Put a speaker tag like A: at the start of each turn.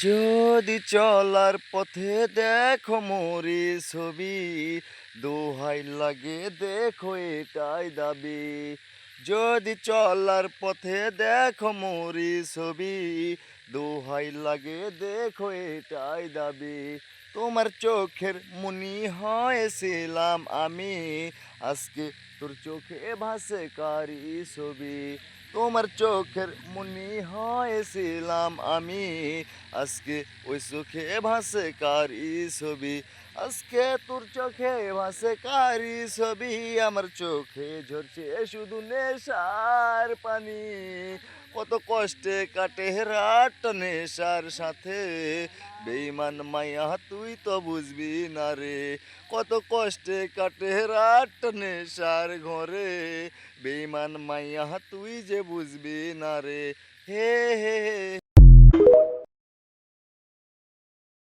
A: যদি চলার পথে দেখো মোরি ছবি, দোহাই লাগে দেখো এটাই দাবি। যদি চলার পথে দেখো মোরি ছবি, দোহাই লাগে দেখো এটাই দাবি। তোমার চোখের মনি হয়েছিলাম আমি, আজকে তোর চোখে ভাসে কারি ছবি। তোমার চোখের মনি হয়েছিলাম আমি, আজকে ওই চোখে ভাসে কারি ছবি। আজকে তোর চোখে ভাসে কারি ছবি, আমার চোখে ঝরছে শুধু নেশার পানি। কত কষ্টে কাটে রাত নেশার সাথে, বেঈমান মাইয়া তুই তো বুঝবি না রে। কত কষ্টে কাটে রাত নেশার ঘরে, বেঈমান মাইয়া তুই যে বুঝবি না রে। হে হে হে।